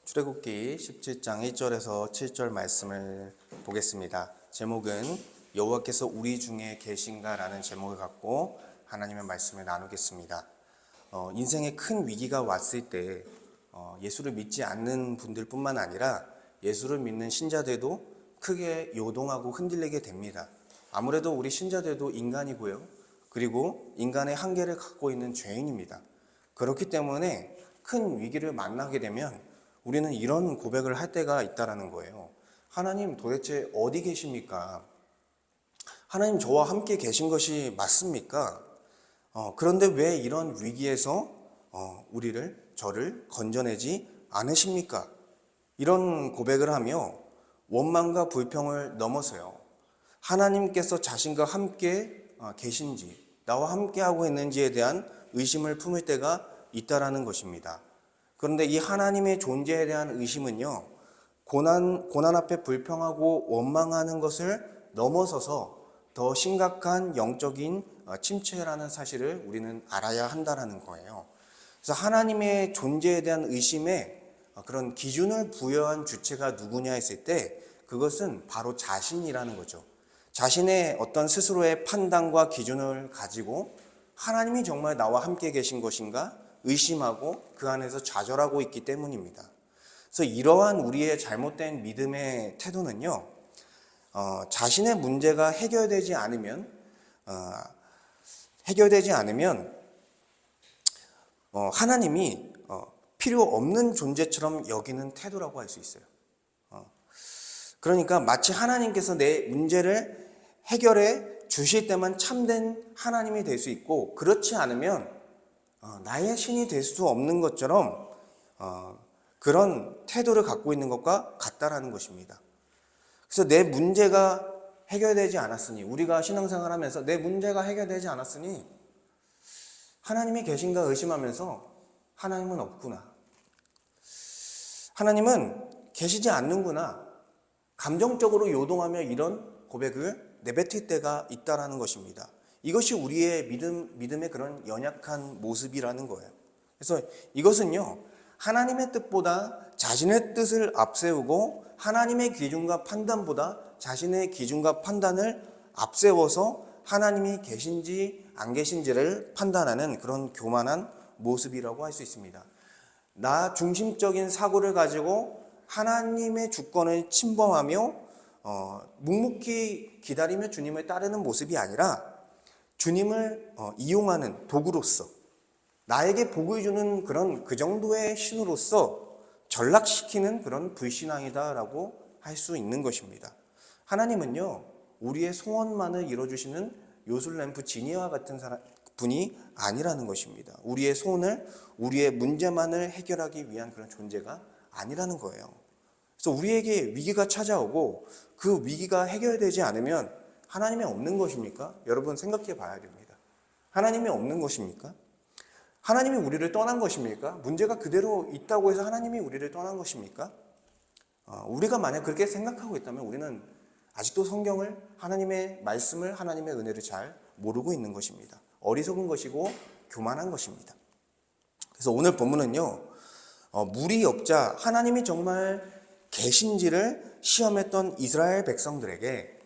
출애굽기 17장 1절에서 7절 말씀을 보겠습니다. 제목은 여호와께서 우리 중에 계신가라는 제목을 갖고 하나님의 말씀을 나누겠습니다. 인생에 큰 위기가 왔을 때 예수를 믿지 않는 분들뿐만 아니라 예수를 믿는 신자들도 크게 요동하고 흔들리게 됩니다. 아무래도 우리 신자들도 인간이고요. 그리고 인간의 한계를 갖고 있는 죄인입니다. 그렇기 때문에 큰 위기를 만나게 되면 우리는 이런 고백을 할 때가 있다라는 거예요. 하나님 도대체 어디 계십니까? 하나님 저와 함께 계신 것이 맞습니까? 그런데 왜 이런 위기에서 저를 건져내지 않으십니까? 이런 고백을 하며 원망과 불평을 넘어서요. 하나님께서 자신과 함께 계신지, 나와 함께 하고 있는지에 대한 의심을 품을 때가 있다라는 것입니다. 그런데 이 하나님의 존재에 대한 의심은요, 고난 앞에 불평하고 원망하는 것을 넘어서서 더 심각한 영적인 침체라는 사실을 우리는 알아야 한다는 거예요. 그래서 하나님의 존재에 대한 의심에 그런 기준을 부여한 주체가 누구냐 했을 때 그것은 바로 자신이라는 거죠. 자신의 어떤 스스로의 판단과 기준을 가지고 하나님이 정말 나와 함께 계신 것인가 의심하고 그 안에서 좌절하고 있기 때문입니다. 그래서 이러한 우리의 잘못된 믿음의 태도는요, 자신의 문제가 해결되지 않으면 하나님이 필요 없는 존재처럼 여기는 태도라고 할 수 있어요. 그러니까 마치 하나님께서 내 문제를 해결해 주실 때만 참된 하나님이 될 수 있고, 그렇지 않으면 나의 신이 될 수 없는 것처럼 그런 태도를 갖고 있는 것과 같다라는 것입니다. 그래서 내 문제가 해결되지 않았으니, 우리가 신앙생활 하면서 내 문제가 해결되지 않았으니 하나님이 계신가 의심하면서 하나님은 없구나, 하나님은 계시지 않는구나, 감정적으로 요동하며 이런 고백을 내뱉을 때가 있다라는 것입니다. 이것이 우리의 믿음의 그런 연약한 모습이라는 거예요. 그래서 이것은요, 하나님의 뜻보다 자신의 뜻을 앞세우고 하나님의 기준과 판단보다 자신의 기준과 판단을 앞세워서 하나님이 계신지 안 계신지를 판단하는 그런 교만한 모습이라고 할 수 있습니다. 나 중심적인 사고를 가지고 하나님의 주권을 침범하며 묵묵히 기다리며 주님을 따르는 모습이 아니라 주님을 이용하는 도구로서, 나에게 복을 주는 그 정도의 신으로서 전락시키는 그런 불신앙이다라고 할 수 있는 것입니다. 하나님은요, 우리의 소원만을 이뤄주시는 요술램프 지니와 같은 분이 아니라는 것입니다. 우리의 소원을, 우리의 문제만을 해결하기 위한 그런 존재가 아니라는 거예요. 그래서 우리에게 위기가 찾아오고 그 위기가 해결되지 않으면 하나님이 없는 것입니까? 여러분 생각해 봐야 됩니다. 하나님이 없는 것입니까? 하나님이 우리를 떠난 것입니까? 문제가 그대로 있다고 해서 하나님이 우리를 떠난 것입니까? 우리가 만약 그렇게 생각하고 있다면 우리는 아직도 성경을, 하나님의 말씀을, 하나님의 은혜를 잘 모르고 있는 것입니다. 어리석은 것이고 교만한 것입니다. 그래서 오늘 본문은요, 물이 없자 하나님이 정말 계신지를 시험했던 이스라엘 백성들에게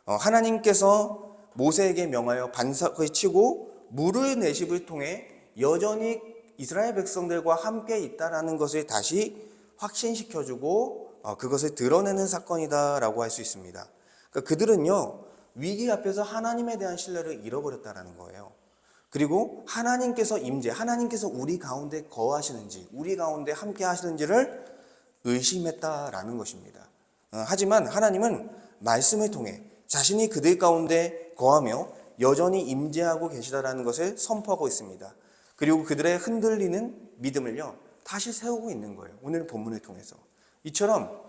하나님께서 모세에게 명하여 반석을 치고 물을 내십을 통해 여전히 이스라엘 백성들과 함께 있다라는 것을 다시 확신시켜주고 그것을 드러내는 사건이다라고 할 수 있습니다. 그러니까 그들은요, 위기 앞에서 하나님에 대한 신뢰를 잃어버렸다라는 거예요. 그리고 하나님께서 하나님께서 우리 가운데 거하시는지, 우리 가운데 함께 하시는지를 의심했다라는 것입니다. 하지만 하나님은 말씀을 통해 자신이 그들 가운데 거하며 여전히 임재하고 계시다라는 것을 선포하고 있습니다. 그리고 그들의 흔들리는 믿음을요, 다시 세우고 있는 거예요. 오늘 본문을 통해서. 이처럼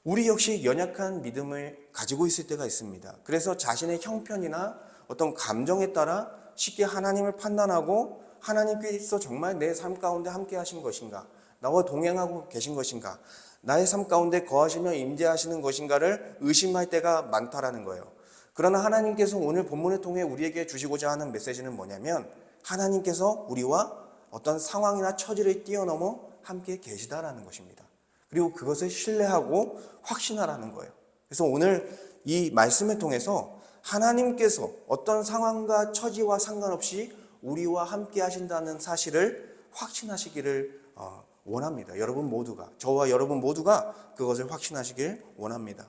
우리 역시 연약한 믿음을 가지고 있을 때가 있습니다. 그래서 자신의 형편이나 어떤 감정에 따라 쉽게 하나님을 판단하고 하나님께서 정말 내 삶 가운데 함께 하신 것인가, 나와 동행하고 계신 것인가, 나의 삶 가운데 거하시며 임재하시는 것인가를 의심할 때가 많다라는 거예요. 그러나 하나님께서 오늘 본문을 통해 우리에게 주시고자 하는 메시지는 뭐냐면, 하나님께서 우리와 어떤 상황이나 처지를 뛰어넘어 함께 계시다라는 것입니다. 그리고 그것을 신뢰하고 확신하라는 거예요. 그래서 오늘 이 말씀을 통해서 하나님께서 어떤 상황과 처지와 상관없이 우리와 함께 하신다는 사실을 확신하시기를 원합니다. 여러분 모두가, 저와 여러분 모두가 그것을 확신하시길 원합니다.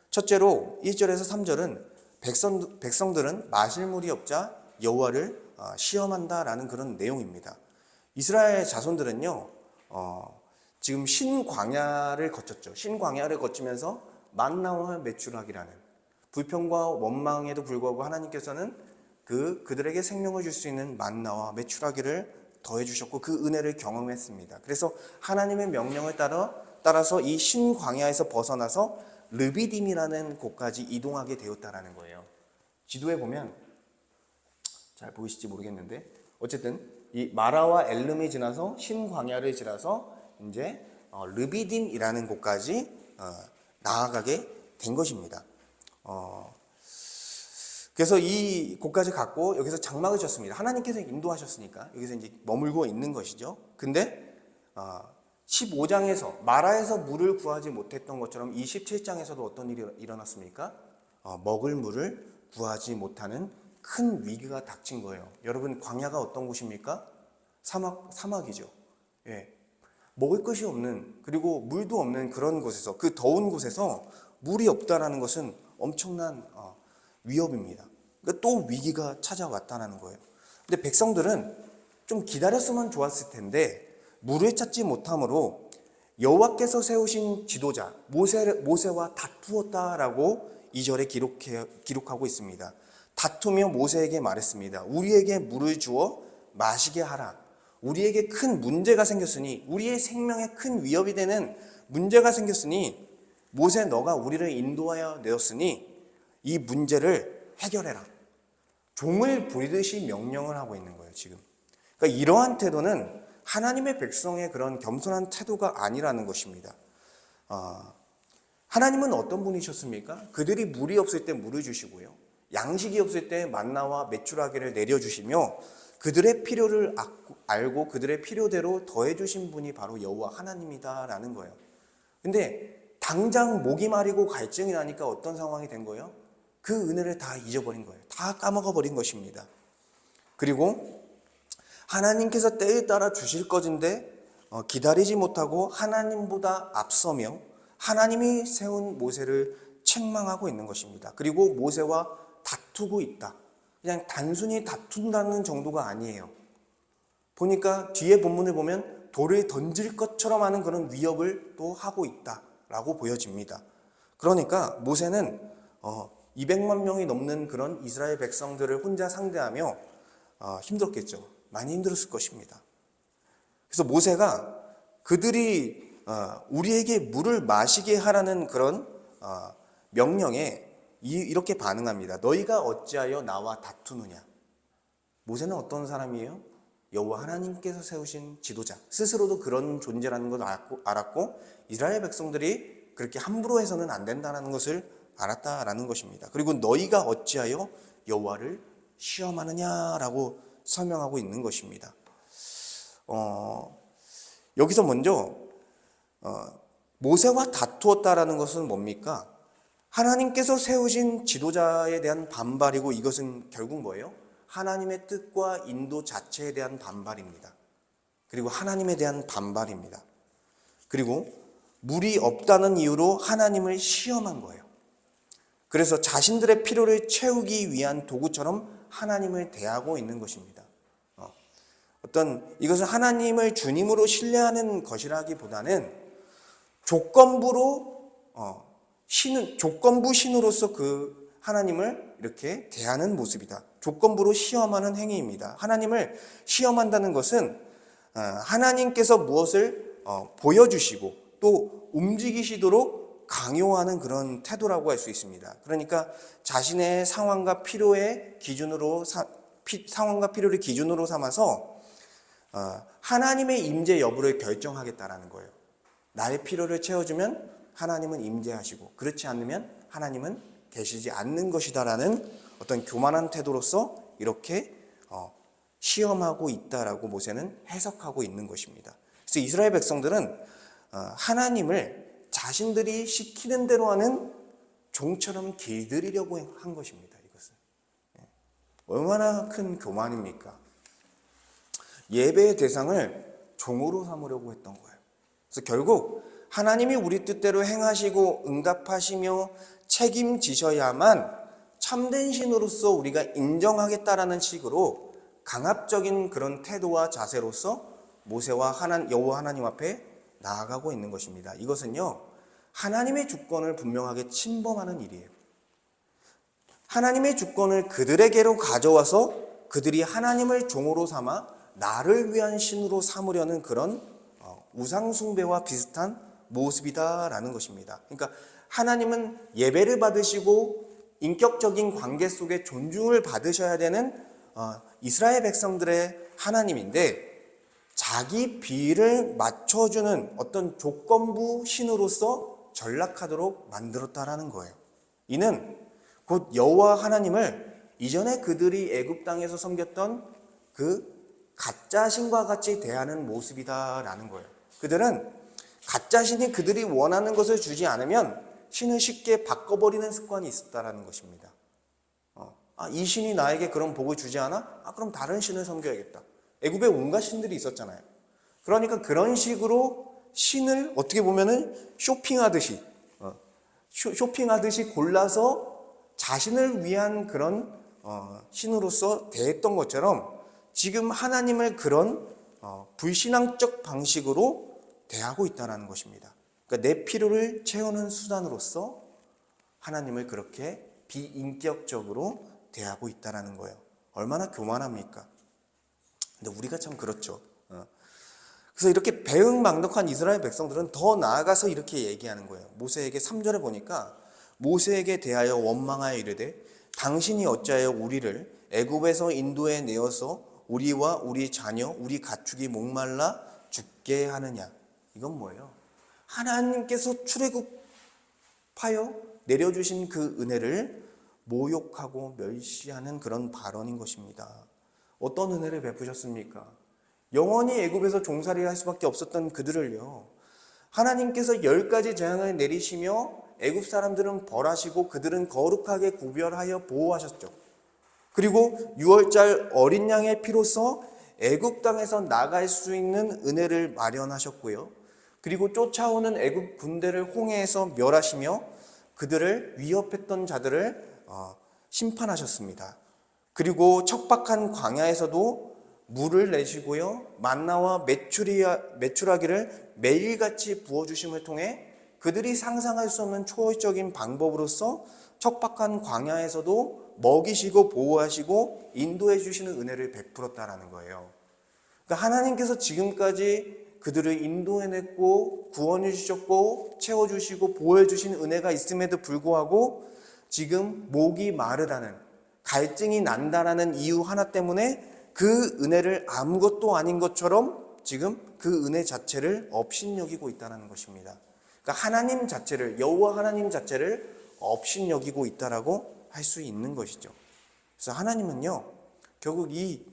첫째로 1절에서 3절은 백성들은 마실 물이 없자 여호와를 시험한다라는 그런 내용입니다. 이스라엘 자손들은요, 지금 신광야를 거쳤죠. 신광야를 거치면서 만나와 메추라기라는 불평과 원망에도 불구하고 하나님께서는 그들에게 생명을 줄 수 있는 만나와 메추라기를 더해 주셨고 그 은혜를 경험했습니다. 그래서 하나님의 명령을 따라서 이 신광야에서 벗어나서 르비딤이라는 곳까지 이동하게 되었다라는 거예요. 지도에 보면 잘 보이실지 모르겠는데 어쨌든 이 마라와 엘름이 지나서 신광야를 지나서 이제 르비딤이라는 곳까지 나아가게 된 것입니다. 그래서 이 곳까지 갔고 여기서 장막을 쳤습니다. 하나님께서 인도하셨으니까 여기서 이제 머물고 있는 것이죠. 근데 15장에서 마라에서 물을 구하지 못했던 것처럼 이 17장에서도 어떤 일이 일어났습니까? 먹을 물을 구하지 못하는 큰 위기가 닥친 거예요. 여러분 광야가 어떤 곳입니까? 사막이죠. 예. 먹을 것이 없는 그리고 물도 없는 그런 곳에서 그 더운 곳에서 물이 없다라는 것은 엄청난 위협입니다. 그러니까 또 위기가 찾아왔다는 거예요. 근데 백성들은 좀 기다렸으면 좋았을 텐데 물을 찾지 못함으로 여호와께서 세우신 지도자 모세와 다투었다라고 2절에 기록하고 있습니다. 다투며 모세에게 말했습니다. 우리에게 물을 주어 마시게 하라. 우리에게 큰 문제가 생겼으니 우리의 생명에 큰 위협이 되는 문제가 생겼으니 모세 너가 우리를 인도하여 내었으니 이 문제를 해결해라. 종을 부리듯이 명령을 하고 있는 거예요, 지금. 그러니까 이러한 태도는 하나님의 백성의 그런 겸손한 태도가 아니라는 것입니다. 하나님은 어떤 분이셨습니까? 그들이 물이 없을 때 물을 주시고요. 양식이 없을 때 만나와 메추라기를 내려주시며 그들의 필요를 알고 그들의 필요대로 더해주신 분이 바로 여호와 하나님이다라는 거예요. 근데 당장 목이 마르고 갈증이 나니까 어떤 상황이 된 거예요? 그 은혜를 다 잊어버린 거예요. 다 까먹어버린 것입니다. 그리고 하나님께서 때에 따라 주실 것인데 기다리지 못하고 하나님보다 앞서며 하나님이 세운 모세를 책망하고 있는 것입니다. 그리고 모세와 다투고 있다. 그냥 단순히 다툰다는 정도가 아니에요. 보니까 뒤에 본문을 보면 돌을 던질 것처럼 하는 그런 위협을 또 하고 있다라고 보여집니다. 그러니까 모세는 200만 명이 넘는 그런 이스라엘 백성들을 혼자 상대하며 힘들었겠죠. 많이 힘들었을 것입니다. 그래서 모세가 그들이 우리에게 물을 마시게 하라는 그런 명령에 이렇게 반응합니다. 너희가 어찌하여 나와 다투느냐? 모세는 어떤 사람이에요? 여호와 하나님께서 세우신 지도자, 스스로도 그런 존재라는 걸 알았고 이스라엘 백성들이 그렇게 함부로 해서는 안 된다는 것을 알았다라는 것입니다. 그리고 너희가 어찌하여 여호와를 시험하느냐라고 설명하고 있는 것입니다. 여기서 먼저 모세와 다투었다라는 것은 뭡니까? 하나님께서 세우신 지도자에 대한 반발이고 이것은 결국 뭐예요? 하나님의 뜻과 인도 자체에 대한 반발입니다. 그리고 하나님에 대한 반발입니다. 그리고 물이 없다는 이유로 하나님을 시험한 거예요. 그래서 자신들의 필요를 채우기 위한 도구처럼 하나님을 대하고 있는 것입니다. 이것은 하나님을 주님으로 신뢰하는 것이라기보다는 조건부 신으로서 그 하나님을 이렇게 대하는 모습이다. 조건부로 시험하는 행위입니다. 하나님을 시험한다는 것은 하나님께서 무엇을 보여주시고 또 움직이시도록 강요하는 그런 태도라고 할 수 있습니다. 그러니까 자신의 상황과 필요를 기준으로 삼아서 하나님의 임재 여부를 결정하겠다라는 거예요. 나의 필요를 채워주면 하나님은 임재하시고 그렇지 않으면 하나님은 계시지 않는 것이다라는 어떤 교만한 태도로서 이렇게 시험하고 있다라고 모세는 해석하고 있는 것입니다. 그래서 이스라엘 백성들은 하나님을 자신들이 시키는 대로 하는 종처럼 길들이려고 한 것입니다. 이것은 얼마나 큰 교만입니까? 예배의 대상을 종으로 삼으려고 했던 거예요. 그래서 결국 하나님이 우리 뜻대로 행하시고 응답하시며 책임지셔야만 참된 신으로서 우리가 인정하겠다라는 식으로 강압적인 그런 태도와 자세로서 모세와 여호와 하나님 앞에 나아가고 있는 것입니다. 이것은요, 하나님의 주권을 분명하게 침범하는 일이에요. 하나님의 주권을 그들에게로 가져와서 그들이 하나님을 종으로 삼아 나를 위한 신으로 삼으려는 그런 우상숭배와 비슷한 모습이다라는 것입니다. 그러니까 하나님은 예배를 받으시고 인격적인 관계 속에 존중을 받으셔야 되는 이스라엘 백성들의 하나님인데, 자기 비위를 맞춰주는 어떤 조건부 신으로서 전락하도록 만들었다라는 거예요. 이는 곧 여호와 하나님을 이전에 그들이 애굽 땅에서 섬겼던 그 가짜 신과 같이 대하는 모습이다라는 거예요. 그들은 가짜 신이 그들이 원하는 것을 주지 않으면 신을 쉽게 바꿔버리는 습관이 있었다라는 것입니다. 이 신이 나에게 그런 복을 주지 않아? 그럼 다른 신을 섬겨야겠다. 애굽에 온갖 신들이 있었잖아요. 그러니까 그런 식으로 신을 어떻게 보면은 쇼핑하듯이 골라서 자신을 위한 그런 신으로서 대했던 것처럼 지금 하나님을 그런 불신앙적 방식으로 대하고 있다는 것입니다. 그러니까 내 필요를 채우는 수단으로서 하나님을 그렇게 비인격적으로 대하고 있다는 거예요. 얼마나 교만합니까? 근데 우리가 참 그렇죠. 그래서 이렇게 배은망덕한 이스라엘 백성들은 더 나아가서 이렇게 얘기하는 거예요. 모세에게 3절에 보니까 모세에게 대하여 원망하여 이르되 당신이 어찌하여 우리를 애굽에서 인도해 내어서 우리와 우리 자녀 우리 가축이 목말라 죽게 하느냐. 이건 뭐예요? 하나님께서 출애굽하여 내려주신 그 은혜를 모욕하고 멸시하는 그런 발언인 것입니다. 어떤 은혜를 베푸셨습니까? 영원히 애굽에서 종살이를 할 수밖에 없었던 그들을요, 하나님께서 10가지 재앙을 내리시며 애굽 사람들은 벌하시고 그들은 거룩하게 구별하여 보호하셨죠. 그리고 6월절 어린 양의 피로써 애굽 땅에서 나갈 수 있는 은혜를 마련하셨고요. 그리고 쫓아오는 애굽 군대를 홍해에서 멸하시며 그들을 위협했던 자들을 심판하셨습니다. 그리고 척박한 광야에서도 물을 내시고요, 만나와 메추라기를 매일같이 부어주심을 통해 그들이 상상할 수 없는 초월적인 방법으로서 척박한 광야에서도 먹이시고 보호하시고 인도해 주시는 은혜를 베풀었다라는 거예요. 그러니까 하나님께서 지금까지 그들을 인도해냈고 구원해 주셨고 채워주시고 보호해 주신 은혜가 있음에도 불구하고 지금 목이 마르다는, 갈증이 난다라는 이유 하나 때문에 그 은혜를 아무것도 아닌 것처럼 지금 그 은혜 자체를 업신여기고 있다는 것입니다. 그러니까 하나님 자체를, 여호와 하나님 자체를 업신여기고 있다라고 할 수 있는 것이죠. 그래서 하나님은요, 결국 이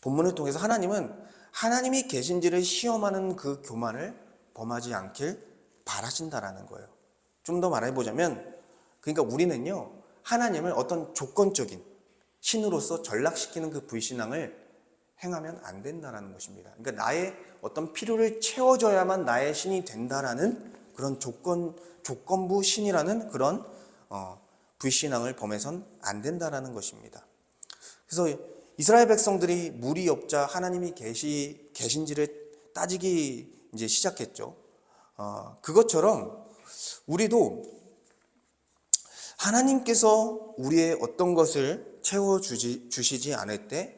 본문을 통해서 하나님은 하나님이 계신지를 시험하는 그 교만을 범하지 않길 바라신다라는 거예요. 좀 더 말해보자면, 그러니까 우리는요, 하나님을 어떤 조건적인 신으로서 전락시키는 그 불신앙을 행하면 안 된다는 것입니다. 그러니까 나의 어떤 필요를 채워줘야만 나의 신이 된다라는 그런 조건부 신이라는 그런 불신앙을 범해선 안 된다라는 것입니다. 그래서 이스라엘 백성들이 물이 없자 하나님이 계신지를 따지기 이제 시작했죠. 그것처럼 우리도 하나님께서 우리의 어떤 것을 채워주시지 않을 때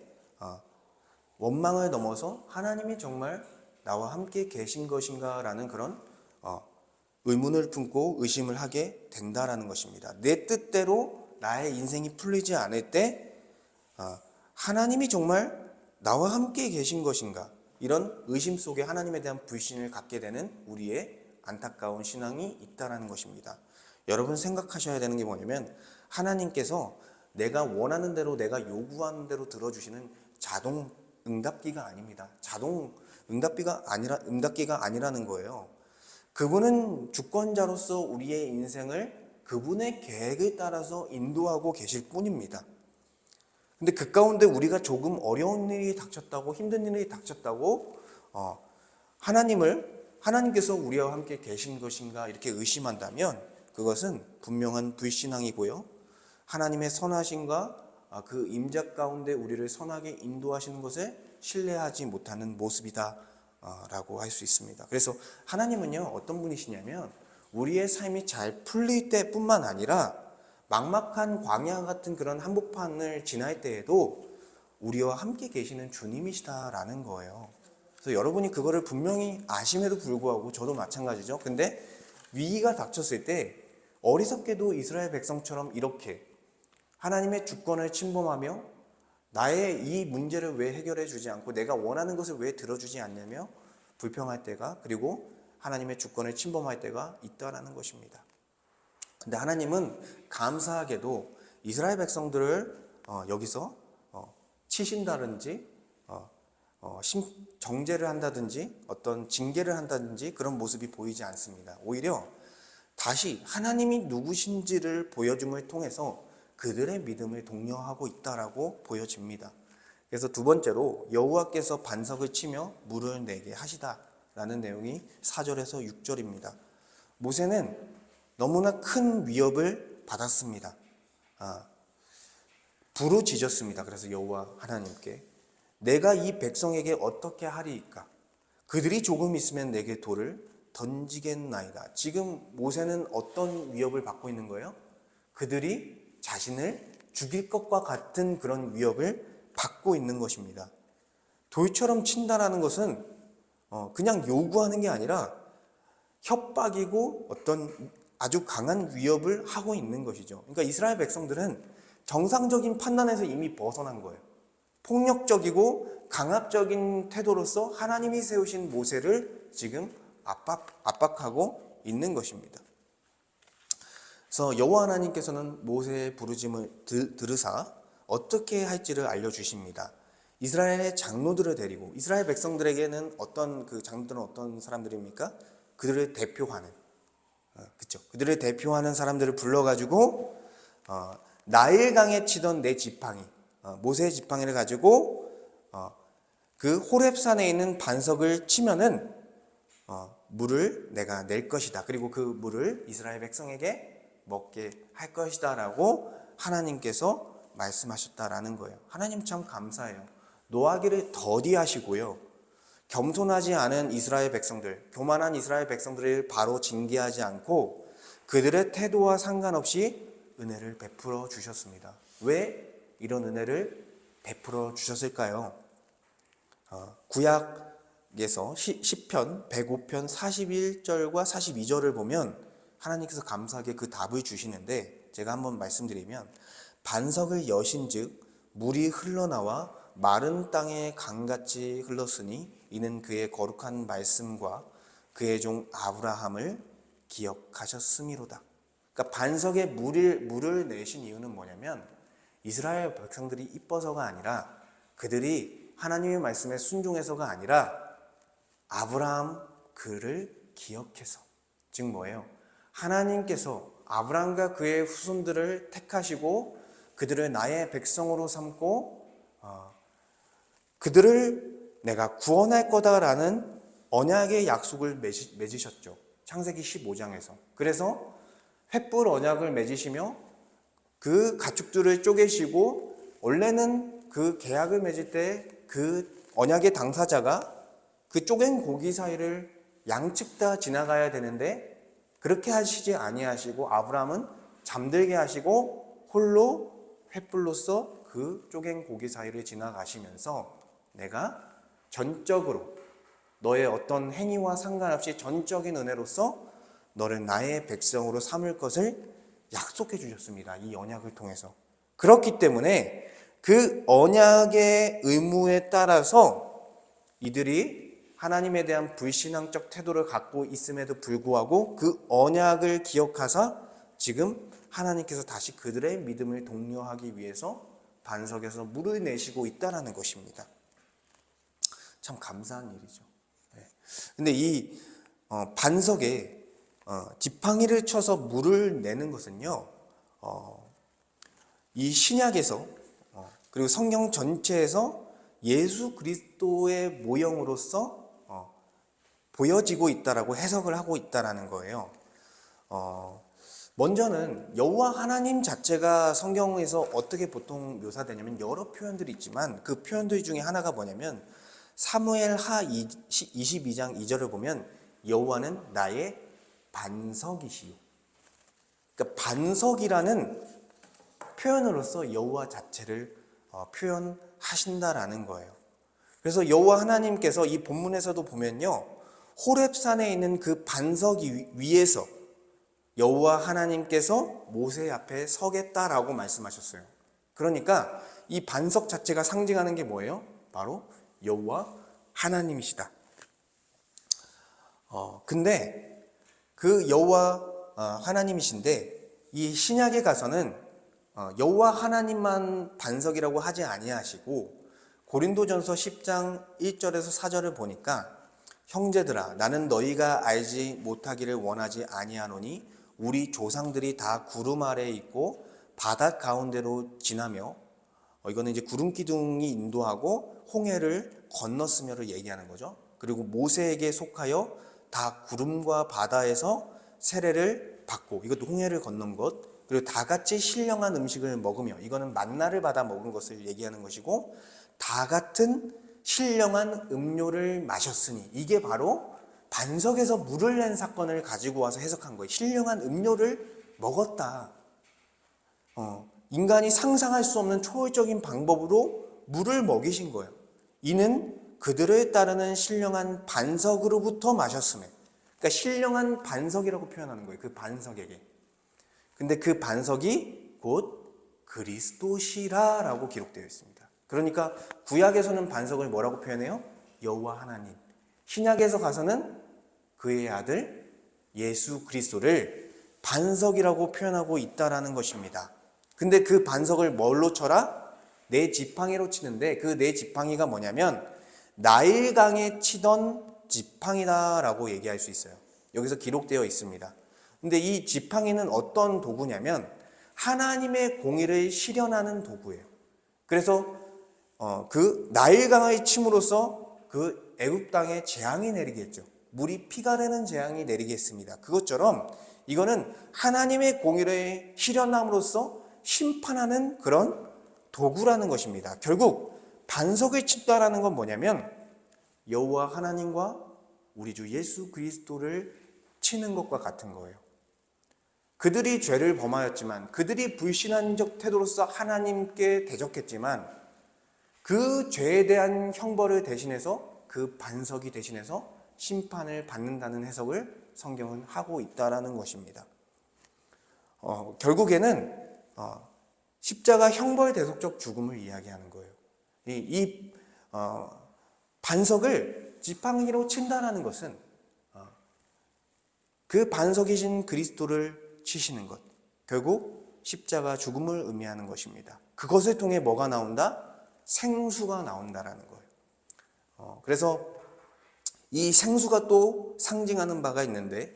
원망을 넘어서 하나님이 정말 나와 함께 계신 것인가 라는 그런 의문을 품고 의심을 하게 된다라는 것입니다. 내 뜻대로 나의 인생이 풀리지 않을 때 하나님이 정말 나와 함께 계신 것인가, 이런 의심 속에 하나님에 대한 불신을 갖게 되는 우리의 안타까운 신앙이 있다는 것입니다. 여러분 생각하셔야 되는 게 뭐냐면, 하나님께서 내가 원하는 대로, 내가 요구하는 대로 들어주시는 자동 응답기가 아닙니다. 자동 응답기가 아니라는 거예요. 그분은 주권자로서 우리의 인생을 그분의 계획에 따라서 인도하고 계실 뿐입니다. 근데 그 가운데 우리가 조금 어려운 일이 닥쳤다고, 힘든 일이 닥쳤다고 하나님께서 우리와 함께 계신 것인가 이렇게 의심한다면 그것은 분명한 불신앙이고요. 하나님의 선하심과 그 임자 가운데 우리를 선하게 인도하시는 것을 신뢰하지 못하는 모습이다 라고 할 수 있습니다. 그래서 하나님은요, 어떤 분이시냐면 우리의 삶이 잘 풀릴 때뿐만 아니라 막막한 광야 같은 그런 한복판을 지날 때에도 우리와 함께 계시는 주님이시다라는 거예요. 그래서 여러분이 그거를 분명히 아심에도 불구하고 저도 마찬가지죠. 근데 위기가 닥쳤을 때 어리석게도 이스라엘 백성처럼 이렇게 하나님의 주권을 침범하며 나의 이 문제를 왜 해결해 주지 않고 내가 원하는 것을 왜 들어주지 않냐며 불평할 때가, 그리고 하나님의 주권을 침범할 때가 있다라는 것입니다. 근데 하나님은 감사하게도 이스라엘 백성들을 여기서 치신다든지 정죄를 한다든지 어떤 징계를 한다든지 그런 모습이 보이지 않습니다. 오히려 다시 하나님이 누구신지를 보여줌을 통해서 그들의 믿음을 독려하고 있다라고 보여집니다. 그래서 두 번째로 여호와께서 반석을 치며 물을 내게 하시다라는 내용이 4절에서 6절입니다. 모세는 너무나 큰 위협을 받았습니다. 부르짖었습니다. 그래서 여호와 하나님께 내가 이 백성에게 어떻게 하리이까? 그들이 조금 있으면 내게 돌을 던지겠나이다. 지금 모세는 어떤 위협을 받고 있는 거예요? 그들이 자신을 죽일 것과 같은 그런 위협을 받고 있는 것입니다. 돌처럼 친다라는 것은 그냥 요구하는 게 아니라 협박이고 어떤 아주 강한 위협을 하고 있는 것이죠. 그러니까 이스라엘 백성들은 정상적인 판단에서 이미 벗어난 거예요. 폭력적이고 강압적인 태도로서 하나님이 세우신 모세를 지금 압박하고 있는 것입니다. 그래서 여호와 하나님께서는 모세의 부르짐을 들으사 어떻게 할지를 알려주십니다. 이스라엘의 장로들을 데리고, 이스라엘 백성들에게는 장로들은 어떤 사람들입니까? 그들을 대표하는, 그렇죠? 그들을 대표하는 사람들을 불러가지고 나일강에 치던 내 지팡이, 모세의 지팡이를 가지고 그 호렙산에 있는 반석을 치면은 물을 내가 낼 것이다. 그리고 그 물을 이스라엘 백성에게 먹게 할 것이다 라고 하나님께서 말씀하셨다라는 거예요. 하나님 참 감사해요. 노하기를 더디하시고요, 겸손하지 않은 이스라엘 백성들, 교만한 이스라엘 백성들을 바로 징계하지 않고 그들의 태도와 상관없이 은혜를 베풀어 주셨습니다. 왜 이런 은혜를 베풀어 주셨을까요? 구약에서 시편 105편 41절과 42절을 보면 하나님께서 감사하게 그 답을 주시는데, 제가 한번 말씀드리면 반석을 여신즉 물이 흘러나와 마른 땅에 강같이 흘렀으니 이는 그의 거룩한 말씀과 그의 종 아브라함을 기억하셨음이로다. 그러니까 반석에 물을 내신 이유는 뭐냐면 이스라엘 백성들이 이뻐서가 아니라, 그들이 하나님의 말씀에 순종해서가 아니라 아브라함 그를 기억해서, 즉 뭐예요? 하나님께서 아브라함과 그의 후손들을 택하시고 그들을 나의 백성으로 삼고 그들을 내가 구원할 거다라는 언약의 약속을 맺으셨죠. 창세기 15장에서. 그래서 횃불 언약을 맺으시며 그 가축들을 쪼개시고, 원래는 그 계약을 맺을 때 그 언약의 당사자가 그 쪼갠 고기 사이를 양측 다 지나가야 되는데 그렇게 하시지 아니하시고 아브라함은 잠들게 하시고 홀로 횃불로서 그 쪼갠 고기 사이를 지나가시면서 내가 전적으로 너의 어떤 행위와 상관없이 전적인 은혜로서 너를 나의 백성으로 삼을 것을 약속해 주셨습니다. 이 언약을 통해서. 그렇기 때문에 그 언약의 의무에 따라서 이들이 하나님에 대한 불신앙적 태도를 갖고 있음에도 불구하고 그 언약을 기억하사 지금 하나님께서 다시 그들의 믿음을 독려하기 위해서 반석에서 물을 내시고 있다는 것입니다. 참 감사한 일이죠. 근데 이 반석에 지팡이를 쳐서 물을 내는 것은요, 이 신약에서 그리고 성경 전체에서 예수 그리스도의 모형으로서 보여지고 있다라고 해석을 하고 있다라는 거예요. 먼저는 여호와 하나님 자체가 성경에서 어떻게 보통 묘사되냐면 여러 표현들이 있지만 그 표현들 중에 하나가 뭐냐면 사무엘 하 22장 2절을 보면 여호와는 나의 반석이시요. 그러니까 반석이라는 표현으로서 여호와 자체를 표현하신다라는 거예요. 그래서 여호와 하나님께서 이 본문에서도 보면요, 호렙산에 있는 그 반석 위에서 여호와 하나님께서 모세 앞에 서겠다라고 말씀하셨어요. 그러니까 이 반석 자체가 상징하는 게 뭐예요? 바로 여호와 하나님이시다. 근데 그 여호와 하나님이신데 이 신약에 가서는 여호와 하나님만 반석이라고 하지 아니하시고 고린도전서 10장 1절에서 4절을 보니까 형제들아 나는 너희가 알지 못하기를 원하지 아니하노니 우리 조상들이 다 구름 아래에 있고 바다 가운데로 지나며 이거는 이제 구름 기둥이 인도하고 홍해를 건넜으며를 얘기하는 거죠. 그리고 모세에게 속하여 다 구름과 바다에서 세례를 받고 이것도 홍해를 건넌 것, 그리고 다 같이 신령한 음식을 먹으며 이거는 만나를 받아 먹은 것을 얘기하는 것이고 다 같은 신령한 음료를 마셨으니 이게 바로 반석에서 물을 낸 사건을 가지고 와서 해석한 거예요. 신령한 음료를 먹었다. 인간이 상상할 수 없는 초월적인 방법으로 물을 먹이신 거예요. 이는 그들을 따르는 신령한 반석으로부터 마셨음에. 그러니까 신령한 반석이라고 표현하는 거예요. 그 반석에게. 근데 그 반석이 곧 그리스도시라라고 기록되어 있습니다. 그러니까 구약에서는 반석을 뭐라고 표현해요? 여호와 하나님. 신약에서 가서는 그의 아들 예수 그리스도를 반석이라고 표현하고 있다라는 것입니다. 근데 그 반석을 뭘로 쳐라? 네 지팡이로 치는데 그 네 지팡이가 뭐냐면 나일강에 치던 지팡이다라고 얘기할 수 있어요. 여기서 기록되어 있습니다. 근데 이 지팡이는 어떤 도구냐면 하나님의 공의를 실현하는 도구예요. 그래서 그 나일강의 침으로써 그 애굽 땅에 재앙이 내리겠죠. 물이 피가 되는 재앙이 내리겠습니다. 그것처럼 이거는 하나님의 공의를 실현함으로써 심판하는 그런 도구라는 것입니다. 결국 반석을 친다라는 건 뭐냐면 여호와 하나님과 우리 주 예수 그리스도를 치는 것과 같은 거예요. 그들이 죄를 범하였지만 그들이 불신앙적 태도로서 하나님께 대적했지만 그 죄에 대한 형벌을 대신해서 그 반석이 대신해서 심판을 받는다는 해석을 성경은 하고 있다라는 것입니다. 결국에는 십자가 형벌 대속적 죽음을 이야기하는 거예요. 이 반석을 지팡이로 친다라는 것은 그 반석이신 그리스도를 치시는 것, 결국 십자가 죽음을 의미하는 것입니다. 그것을 통해 뭐가 나온다? 생수가 나온다라는 거예요. 그래서 이 생수가 또 상징하는 바가 있는데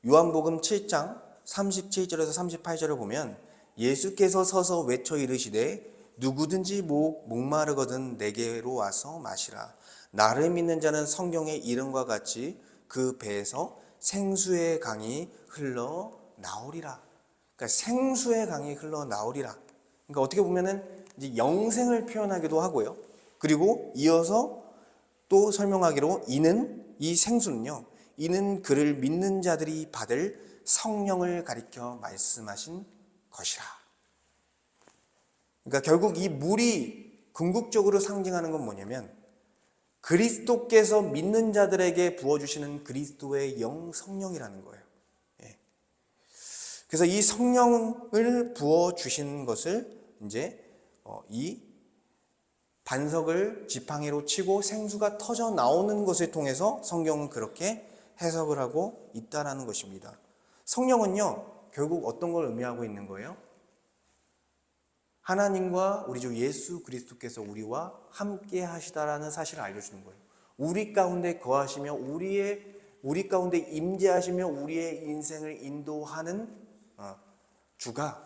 요한복음 7장 37절에서 38절을 보면 예수께서 서서 외쳐 이르시되 누구든지 목마르거든 내게로 와서 마시라. 나를 믿는 자는 성경의 이름과 같이 그 배에서 생수의 강이 흘러나오리라. 그러니까 생수의 강이 흘러나오리라. 그러니까 어떻게 보면은 이제 영생을 표현하기도 하고요. 그리고 이어서 또 설명하기로 이 생수는요. 이는 그를 믿는 자들이 받을 성령을 가리켜 말씀하신 것이라. 그러니까 결국 이 물이 궁극적으로 상징하는 건 뭐냐면 그리스도께서 믿는 자들에게 부어주시는 그리스도의 영 성령이라는 거예요. 그래서 이 성령을 부어주시는 것을 이제 이 반석을 지팡이로 치고 생수가 터져 나오는 것을 통해서 성경은 그렇게 해석을 하고 있다라는 것입니다. 성령은요, 결국 어떤 걸 의미하고 있는 거예요? 하나님과 우리 주 예수 그리스도께서 우리와 함께 하시다라는 사실을 알려주는 거예요. 우리 가운데 거하시며 우리 가운데 임재하시며 우리의 인생을 인도하는 주가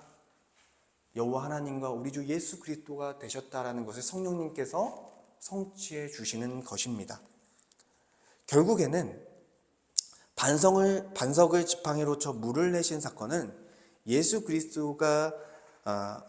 여호와 하나님과 우리 주 예수 그리스도가 되셨다라는 것을 성령님께서 성취해 주시는 것입니다. 결국에는 반석을 지팡이로 쳐 물을 내신 사건은 예수 그리스도가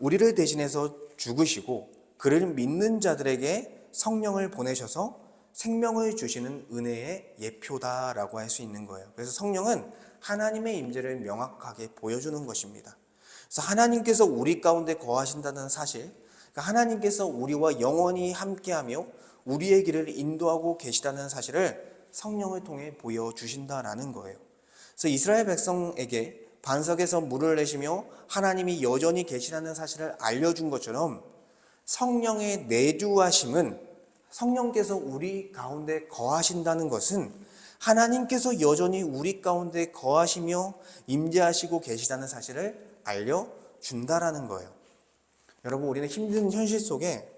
우리를 대신해서 죽으시고 그를 믿는 자들에게 성령을 보내셔서 생명을 주시는 은혜의 예표다라고 할 수 있는 거예요. 그래서 성령은 하나님의 임재를 명확하게 보여주는 것입니다. 그래서 하나님께서 우리 가운데 거하신다는 사실, 그러니까 하나님께서 우리와 영원히 함께하며 우리의 길을 인도하고 계시다는 사실을 성령을 통해 보여주신다라는 거예요. 그래서 이스라엘 백성에게 반석에서 물을 내시며 하나님이 여전히 계시다는 사실을 알려준 것처럼 성령의 내주하심은 성령께서 우리 가운데 거하신다는 것은 하나님께서 여전히 우리 가운데 거하시며 임재하시고 계시다는 사실을 알려준다라는 거예요. 여러분, 우리는 힘든 현실 속에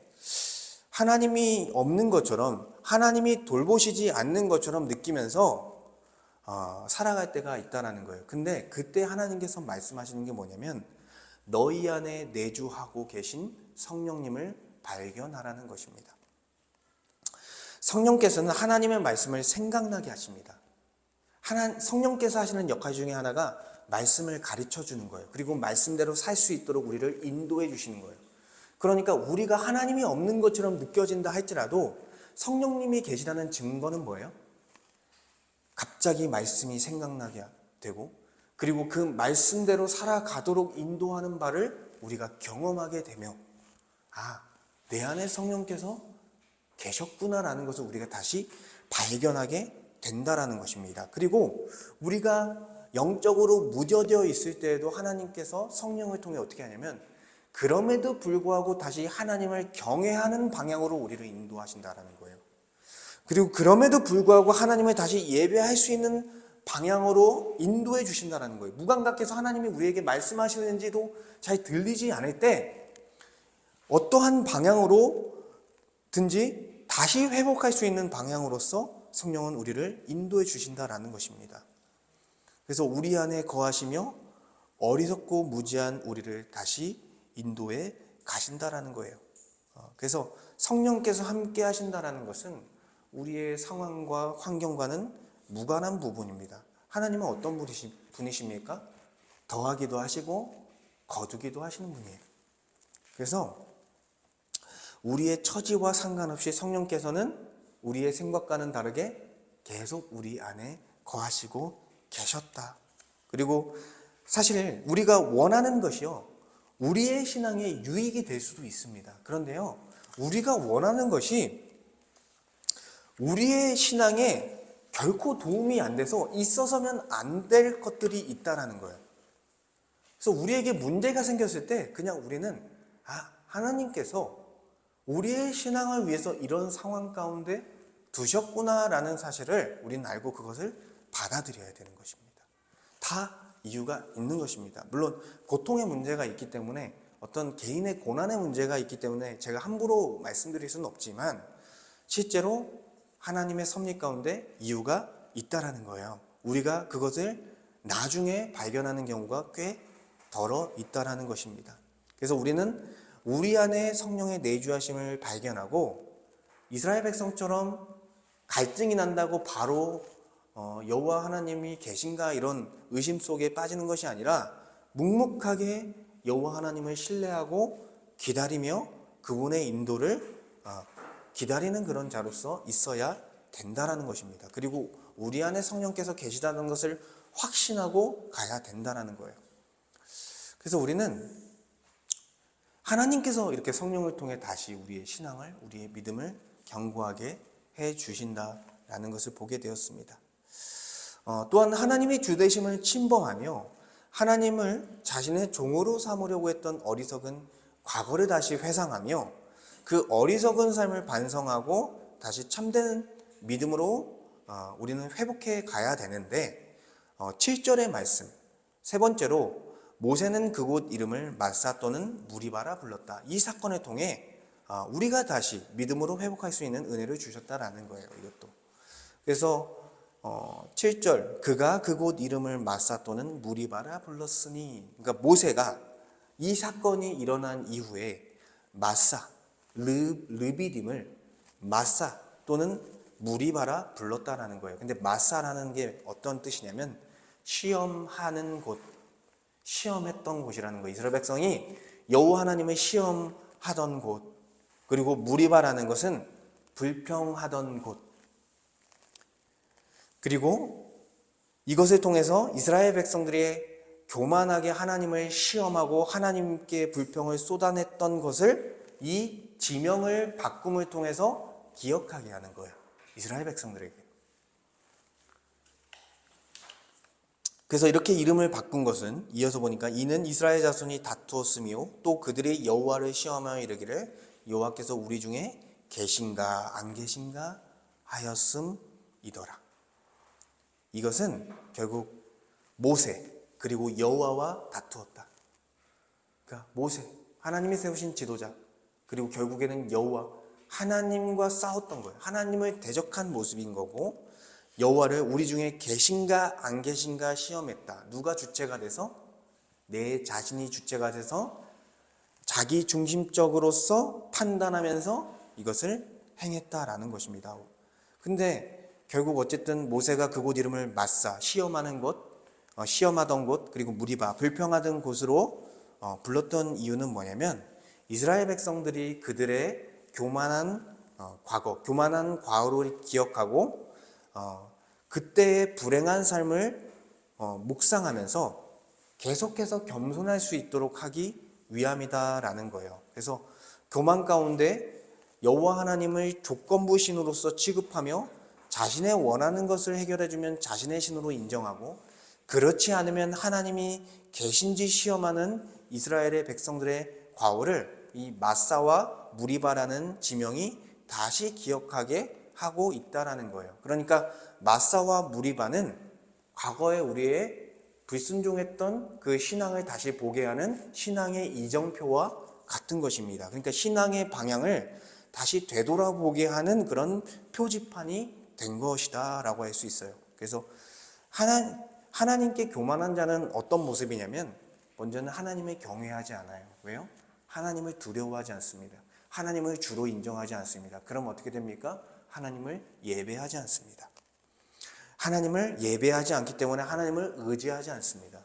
하나님이 없는 것처럼, 하나님이 돌보시지 않는 것처럼 느끼면서 살아갈 때가 있다는 거예요. 근데 그때 하나님께서 말씀하시는 게 뭐냐면 너희 안에 내주하고 계신 성령님을 발견하라는 것입니다. 성령께서는 하나님의 말씀을 생각나게 하십니다. 성령께서 하시는 역할 중에 하나가 말씀을 가르쳐 주는 거예요. 그리고 말씀대로 살 수 있도록 우리를 인도해 주시는 거예요. 그러니까 우리가 하나님이 없는 것처럼 느껴진다 할지라도 성령님이 계시다는 증거는 뭐예요? 갑자기 말씀이 생각나게 되고 그리고 그 말씀대로 살아가도록 인도하는 바를 우리가 경험하게 되며 내 안에 성령께서 계셨구나라는 것을 우리가 다시 발견하게 된다라는 것입니다. 그리고 우리가 영적으로 무뎌져 있을 때에도 하나님께서 성령을 통해 어떻게 하냐면 그럼에도 불구하고 다시 하나님을 경외하는 방향으로 우리를 인도하신다라는 거예요. 그리고 그럼에도 불구하고 하나님을 다시 예배할 수 있는 방향으로 인도해 주신다라는 거예요. 무감각해서 하나님이 우리에게 말씀하시는지도 잘 들리지 않을 때 어떠한 방향으로든지 다시 회복할 수 있는 방향으로서 성령은 우리를 인도해 주신다라는 것입니다. 그래서 우리 안에 거하시며 어리석고 무지한 우리를 다시 인도해 가신다라는 거예요. 그래서 성령께서 함께 하신다라는 것은 우리의 상황과 환경과는 무관한 부분입니다. 하나님은 어떤 분이십니까? 더하기도 하시고 거두기도 하시는 분이에요. 그래서 우리의 처지와 상관없이 성령께서는 우리의 생각과는 다르게 계속 우리 안에 거하시고 계셨다. 그리고 사실 우리가 원하는 것이요, 우리의 신앙에 유익이 될 수도 있습니다. 그런데요, 우리가 원하는 것이 우리의 신앙에 결코 도움이 안 돼서 있어서면 안 될 것들이 있다라는 거예요. 그래서 우리에게 문제가 생겼을 때 그냥 우리는 하나님께서 우리의 신앙을 위해서 이런 상황 가운데 두셨구나라는 사실을 우리는 알고 그것을 받아들여야 되는 것입니다. 다 이유가 있는 것입니다. 물론 고통의 문제가 있기 때문에 어떤 개인의 고난의 문제가 있기 때문에 제가 함부로 말씀드릴 수는 없지만 실제로 하나님의 섭리 가운데 이유가 있다라는 거예요. 우리가 그것을 나중에 발견하는 경우가 꽤 덜어 있다라는 것입니다. 그래서 우리는 우리 안에 성령의 내주하심을 발견하고 이스라엘 백성처럼 갈증이 난다고 바로 여호와 하나님이 계신가 이런 의심 속에 빠지는 것이 아니라 묵묵하게 여호와 하나님을 신뢰하고 기다리며 그분의 인도를 기다리는 그런 자로서 있어야 된다라는 것입니다. 그리고 우리 안에 성령께서 계시다는 것을 확신하고 가야 된다는 거예요. 그래서 우리는 하나님께서 이렇게 성령을 통해 다시 우리의 신앙을, 우리의 믿음을 견고하게 해 주신다라는 것을 보게 되었습니다. 또한 하나님의 주되심을 침범하며 하나님을 자신의 종으로 삼으려고 했던 어리석은 과거를 다시 회상하며 그 어리석은 삶을 반성하고 다시 참된 믿음으로 우리는 회복해 가야 되는데 7절의 말씀, 세 번째로 모세는 그곳 이름을 마사 또는 무리바라 불렀다. 이 사건을 통해 우리가 다시 믿음으로 회복할 수 있는 은혜를 주셨다라는 거예요. 이것도. 그래서 7절 그가 그곳 이름을 마사 또는 무리바라 불렀으니, 그러니까 모세가 이 사건이 일어난 이후에 마사, 르비딤을 마사 또는 무리바라 불렀다라는 거예요. 근데 마사라는 게 어떤 뜻이냐면 시험하는 곳, 시험했던 곳이라는 거예요. 이스라엘 백성이 여호와 하나님을 시험하던 곳. 그리고 무리바라는 것은 불평하던 곳. 그리고 이것을 통해서 이스라엘 백성들이 교만하게 하나님을 시험하고 하나님께 불평을 쏟아냈던 것을 이 지명을 바꿈을 통해서 기억하게 하는 거예요. 이스라엘 백성들에게. 그래서 이렇게 이름을 바꾼 것은 이어서 보니까 이는 이스라엘 자손이 다투었으며 또 그들이 여호와를 시험하여 이르기를 여호와께서 우리 중에 계신가 안 계신가 하였음이더라. 이것은 결국 모세 그리고 여호와와 다투었다. 그러니까 모세, 하나님이 세우신 지도자, 그리고 결국에는 여호와, 하나님과 싸웠던 거예요. 하나님을 대적한 모습인 거고, 여호와를 우리 중에 계신가 안 계신가 시험했다. 누가 주체가 돼서? 내 자신이 주체가 돼서 자기 중심적으로서 판단하면서 이것을 행했다라는 것입니다. 근데 결국 어쨌든 모세가 그곳 이름을 마사, 시험하는 곳, 시험하던 곳, 그리고 무리바, 불평하던 곳으로 불렀던 이유는 뭐냐면 이스라엘 백성들이 그들의 교만한 과거, 교만한 과거를 기억하고 그때의 불행한 삶을 묵상하면서 계속해서 겸손할 수 있도록 하기 위함이다라는 거예요. 그래서 교만 가운데 여호와 하나님을 조건부 신으로서 취급하며 자신의 원하는 것을 해결해주면 자신의 신으로 인정하고, 그렇지 않으면 하나님이 계신지 시험하는 이스라엘의 백성들의 과오를 이 마사와 무리바라는 지명이 다시 기억하게 하고 있다라는 거예요. 그러니까 마사와 무리바는 과거에 우리의 불순종했던 그 신앙을 다시 보게 하는 신앙의 이정표와 같은 것입니다. 그러니까 신앙의 방향을 다시 되돌아보게 하는 그런 표지판이 된 것이다 라고 할 수 있어요. 그래서 하나님께 교만한 자는 어떤 모습이냐면 먼저는 하나님을 경외하지 않아요. 왜요? 하나님을 두려워하지 않습니다. 하나님을 주로 인정하지 않습니다. 그럼 어떻게 됩니까? 하나님을 예배하지 않습니다. 하나님을 예배하지 않기 때문에 하나님을 의지하지 않습니다.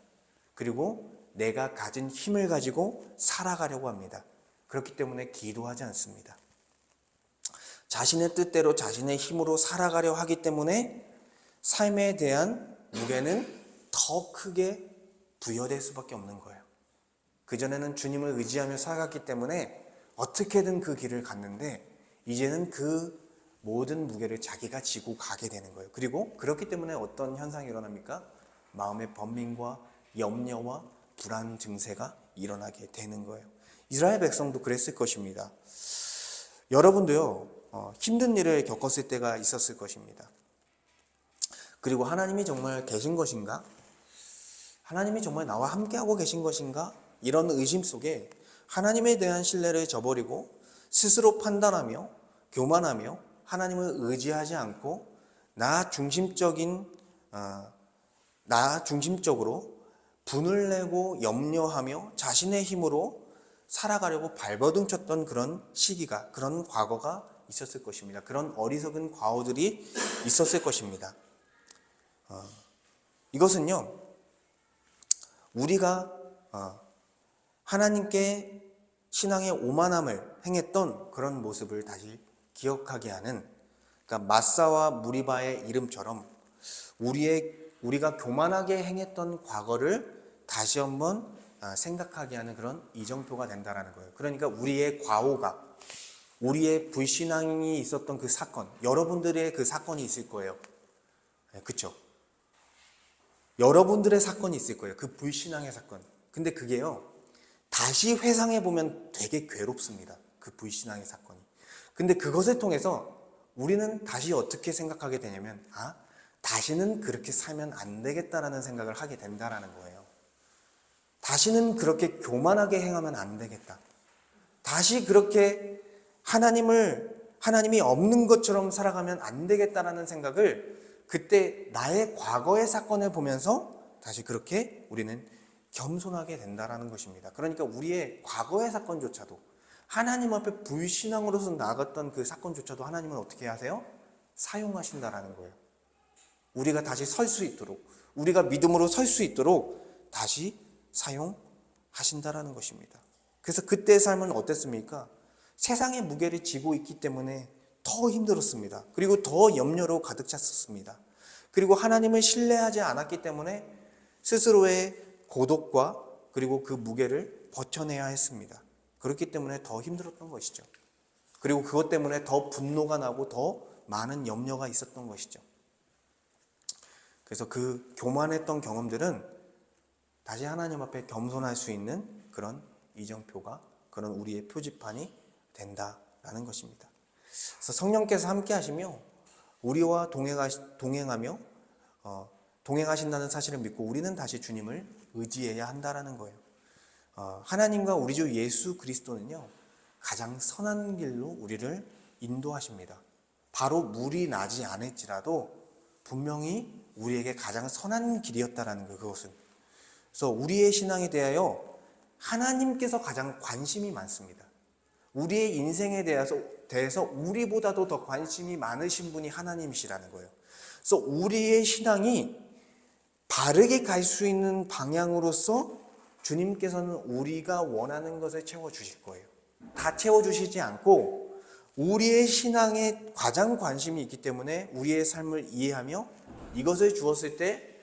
그리고 내가 가진 힘을 가지고 살아가려고 합니다. 그렇기 때문에 기도하지 않습니다. 자신의 뜻대로 자신의 힘으로 살아가려 하기 때문에 삶에 대한 무게는 더 크게 부여될 수밖에 없는 거예요. 그전에는 주님을 의지하며 살아갔기 때문에 어떻게든 그 길을 갔는데 이제는 그 모든 무게를 자기가 지고 가게 되는 거예요. 그리고 그렇기 때문에 어떤 현상이 일어납니까? 마음의 번민과 염려와 불안 증세가 일어나게 되는 거예요. 이스라엘 백성도 그랬을 것입니다. 여러분도요, 힘든 일을 겪었을 때가 있었을 것입니다. 그리고 하나님이 정말 계신 것인가? 하나님이 정말 나와 함께하고 계신 것인가? 이런 의심 속에 하나님에 대한 신뢰를 저버리고 스스로 판단하며 교만하며 하나님을 의지하지 않고 나 중심적으로 분을 내고 염려하며 자신의 힘으로 살아가려고 발버둥쳤던 그런 시기가, 그런 과거가 있었을 것입니다. 그런 어리석은 과오들이 있었을 것입니다. 이것은요, 우리가 하나님께 신앙의 오만함을 행했던 그런 모습을 다시 기억하게 하는, 그러니까 마사와 무리바의 이름처럼 우리가 교만하게 행했던 과거를 다시 한번 생각하게 하는 그런 이정표가 된다라는 거예요. 그러니까 우리의 과오가, 우리의 불신앙이 있었던 그 사건, 여러분들의 그 사건이 있을 거예요. 그렇죠? 여러분들의 사건이 있을 거예요. 그 불신앙의 사건. 근데 그게요, 다시 회상해 보면 되게 괴롭습니다. 그 불신앙의 사건이. 근데 그것을 통해서 우리는 다시 어떻게 생각하게 되냐면, 다시는 그렇게 살면 안 되겠다라는 생각을 하게 된다라는 거예요. 다시는 그렇게 교만하게 행하면 안 되겠다. 다시 그렇게 하나님이 없는 것처럼 살아가면 안 되겠다라는 생각을 그때 나의 과거의 사건을 보면서 다시 그렇게 우리는 겸손하게 된다라는 것입니다. 그러니까 우리의 과거의 사건조차도 하나님 앞에 불신앙으로서 나아갔던 그 사건조차도 하나님은 어떻게 하세요? 사용하신다라는 거예요. 우리가 다시 설 수 있도록, 우리가 믿음으로 설 수 있도록 다시 사용하신다라는 것입니다. 그래서 그때의 삶은 어땠습니까? 세상의 무게를 지고 있기 때문에 더 힘들었습니다. 그리고 더 염려로 가득 찼었습니다. 그리고 하나님을 신뢰하지 않았기 때문에 스스로의 고독과 그리고 그 무게를 버텨내야 했습니다. 그렇기 때문에 더 힘들었던 것이죠. 그리고 그것 때문에 더 분노가 나고 더 많은 염려가 있었던 것이죠. 그래서 그 교만했던 경험들은 다시 하나님 앞에 겸손할 수 있는 그런 이정표가, 그런 우리의 표지판이 된다라는 것입니다. 그래서 성령께서 함께 하시며 우리와 동행하며 동행하신다는 사실을 믿고 우리는 다시 주님을 의지해야 한다라는 거예요. 하나님과 우리 주 예수 그리스도는요, 가장 선한 길로 우리를 인도하십니다. 바로 물이 나지 않을지라도 분명히 우리에게 가장 선한 길이었다라는 거, 그것은. 그래서 우리의 신앙에 대하여 하나님께서 가장 관심이 많습니다. 우리의 인생에 대해서 우리보다도 더 관심이 많으신 분이 하나님이시라는 거예요. 그래서 우리의 신앙이 바르게 갈 수 있는 방향으로서 주님께서는 우리가 원하는 것을 채워주실 거예요. 다 채워주시지 않고 우리의 신앙에 가장 관심이 있기 때문에 우리의 삶을 이해하며 이것을 주었을 때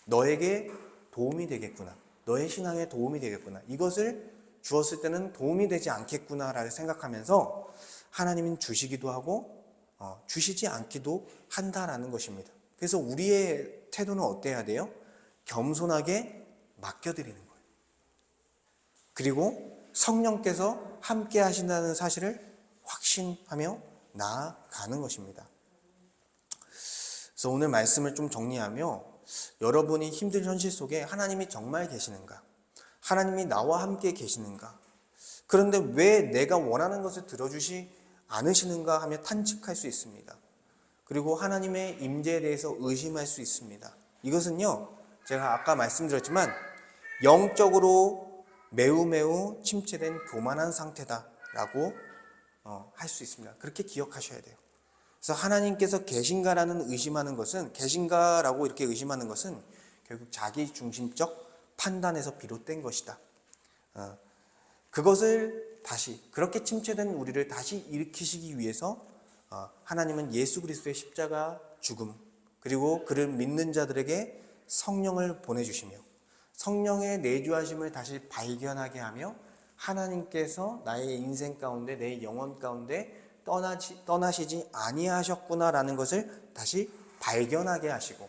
너에게 도움이 되겠구나, 너의 신앙에 도움이 되겠구나, 이것을 주었을 때는 도움이 되지 않겠구나라고 생각하면서 하나님은 주시기도 하고 주시지 않기도 한다라는 것입니다. 그래서 우리의 태도는 어때야 돼요? 겸손하게 맡겨드리는 거예요. 그리고 성령께서 함께 하신다는 사실을 확신하며 나아가는 것입니다. 그래서 오늘 말씀을 좀 정리하며 여러분이 힘든 현실 속에 하나님이 정말 계시는가? 하나님이 나와 함께 계시는가? 그런데 왜 내가 원하는 것을 들어주시 않으시는가 하며 탄식할 수 있습니다. 그리고 하나님의 임재에 대해서 의심할 수 있습니다. 이것은요, 제가 아까 말씀드렸지만 영적으로 매우 침체된 교만한 상태다라고 할 수 있습니다. 그렇게 기억하셔야 돼요. 그래서 하나님께서 계신가라는 의심하는 것은, 계신가라고 이렇게 의심하는 것은 결국 자기 중심적 판단에서 비롯된 것이다. 그것을 다시, 그렇게 침체된 우리를 다시 일으키시기 위해서 하나님은 예수 그리스도의 십자가 죽음, 그리고 그를 믿는 자들에게 성령을 보내주시며 성령의 내주하심을 다시 발견하게 하며 하나님께서 나의 인생 가운데, 내 영혼 가운데 떠나시지 아니하셨구나라는 것을 다시 발견하게 하시고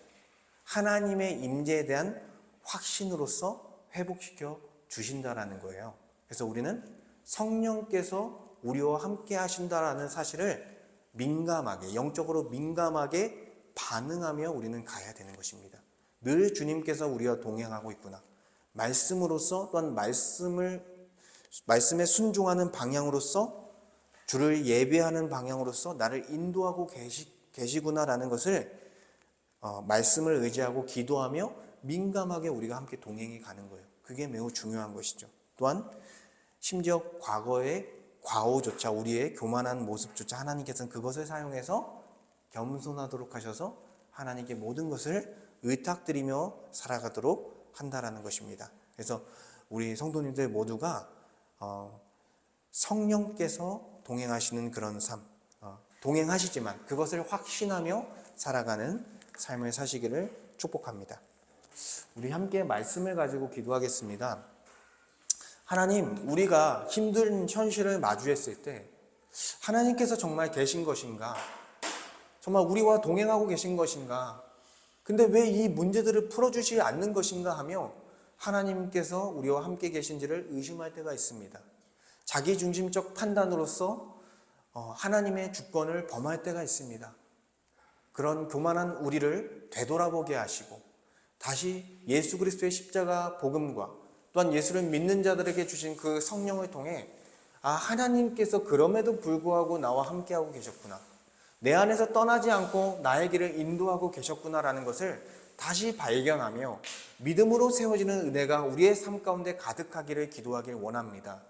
하나님의 임재에 대한 확신으로서 회복시켜 주신다라는 거예요. 그래서 우리는 성령께서 우리와 함께 하신다라는 사실을 민감하게, 영적으로 민감하게 반응하며 우리는 가야 되는 것입니다. 늘 주님께서 우리와 동행하고 있구나. 말씀으로서, 또한 말씀에 순종하는 방향으로서, 주를 예배하는 방향으로서 나를 인도하고 계시구나라는 것을 말씀을 의지하고 기도하며 민감하게 우리가 함께 동행해 가는 거예요. 그게 매우 중요한 것이죠. 또한 심지어 과거의 과오조차, 우리의 교만한 모습조차 하나님께서는 그것을 사용해서 겸손하도록 하셔서 하나님께 모든 것을 의탁드리며 살아가도록 한다라는 것입니다. 그래서 우리 성도님들 모두가 성령께서 동행하시는 그런 삶, 동행하시지만 그것을 확신하며 살아가는 삶을 사시기를 축복합니다. 우리 함께 말씀을 가지고 기도하겠습니다. 하나님, 우리가 힘든 현실을 마주했을 때 하나님께서 정말 계신 것인가? 정말 우리와 동행하고 계신 것인가? 근데 왜 이 문제들을 풀어주지 않는 것인가 하며 하나님께서 우리와 함께 계신지를 의심할 때가 있습니다. 자기중심적 판단으로서 하나님의 주권을 범할 때가 있습니다. 그런 교만한 우리를 되돌아보게 하시고 다시 예수 그리스도의 십자가 복음과 또한 예수를 믿는 자들에게 주신 그 성령을 통해 하나님께서 그럼에도 불구하고 나와 함께하고 계셨구나. 내 안에서 떠나지 않고 나의 길을 인도하고 계셨구나라는 것을 다시 발견하며 믿음으로 세워지는 은혜가 우리의 삶 가운데 가득하기를 기도하길 원합니다.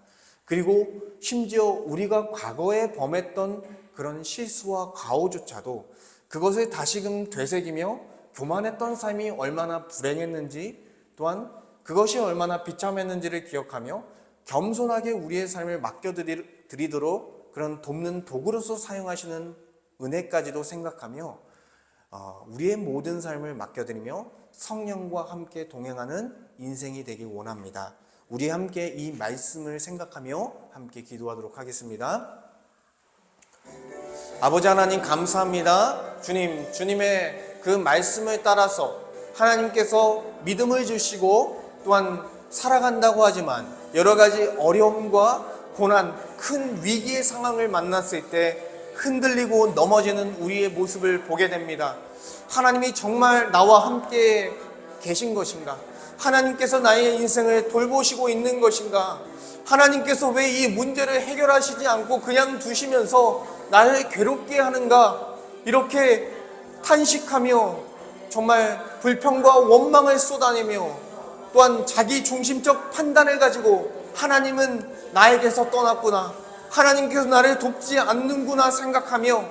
그리고 심지어 우리가 과거에 범했던 그런 실수와 과오조차도 그것을 다시금 되새기며 교만했던 삶이 얼마나 불행했는지, 또한 그것이 얼마나 비참했는지를 기억하며 겸손하게 우리의 삶을 맡겨드리도록 그런 돕는 도구로서 사용하시는 은혜까지도 생각하며 우리의 모든 삶을 맡겨드리며 성령과 함께 동행하는 인생이 되길 원합니다. 우리 함께 이 말씀을 생각하며 함께 기도하도록 하겠습니다. 아버지 하나님 감사합니다. 주님의 그 말씀을 따라서 하나님께서 믿음을 주시고 또한 살아간다고 하지만 여러 가지 어려움과 고난, 큰 위기의 상황을 만났을 때 흔들리고 넘어지는 우리의 모습을 보게 됩니다. 하나님이 정말 나와 함께 계신 것인가? 하나님께서 나의 인생을 돌보시고 있는 것인가? 하나님께서 왜 이 문제를 해결하시지 않고 그냥 두시면서 나를 괴롭게 하는가? 이렇게 탄식하며 정말 불평과 원망을 쏟아내며 또한 자기 중심적 판단을 가지고 하나님은 나에게서 떠났구나, 하나님께서 나를 돕지 않는구나 생각하며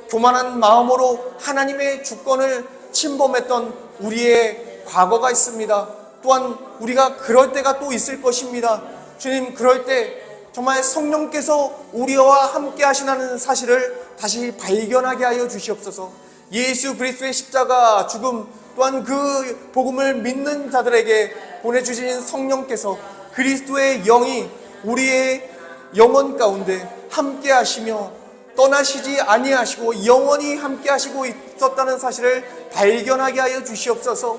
교만한 마음으로 하나님의 주권을 침범했던 우리의 과거가 있습니다. 또한 우리가 그럴 때가 또 있을 것입니다. 주님, 그럴 때 정말 성령께서 우리와 함께 하시는 사실을 다시 발견하게 하여 주시옵소서. 예수 그리스도의 십자가 죽음, 또한 그 복음을 믿는 자들에게 보내주신 성령께서 그리스도의 영이 우리의 영혼 가운데 함께 하시며 떠나시지 아니하시고 영원히 함께 하시고 있었다는 사실을 발견하게 하여 주시옵소서.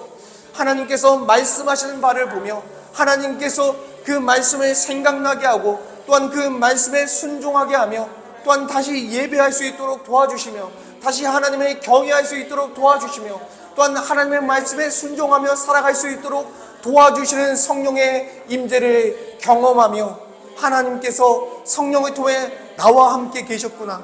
하나님께서 말씀하시는 바를 보며 하나님께서 그 말씀을 생각나게 하고 또한 그 말씀에 순종하게 하며 또한 다시 예배할 수 있도록 도와주시며 다시 하나님을 경외할 수 있도록 도와주시며 또한 하나님의 말씀에 순종하며 살아갈 수 있도록 도와주시는 성령의 임재를 경험하며 하나님께서 성령을 통해 나와 함께 계셨구나,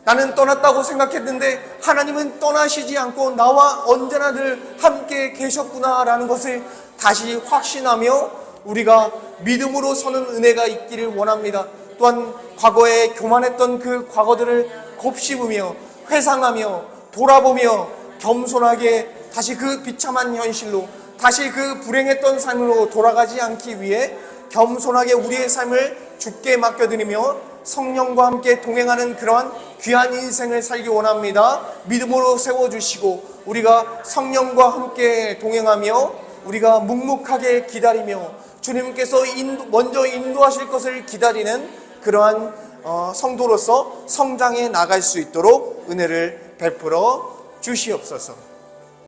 나는 떠났다고 생각했는데 하나님은 떠나시지 않고 나와 언제나 늘 함께 계셨구나라는 것을 다시 확신하며 우리가 믿음으로 서는 은혜가 있기를 원합니다. 또한 과거에 교만했던 그 과거들을 곱씹으며 회상하며 돌아보며 겸손하게 다시 그 비참한 현실로, 다시 그 불행했던 삶으로 돌아가지 않기 위해 겸손하게 우리의 삶을 주께 맡겨드리며 성령과 함께 동행하는 그러한 귀한 인생을 살기 원합니다. 믿음으로 세워주시고 우리가 성령과 함께 동행하며 우리가 묵묵하게 기다리며 주님께서 먼저 인도하실 것을 기다리는 그러한 성도로서 성장해 나갈 수 있도록 은혜를 베풀어 주시옵소서.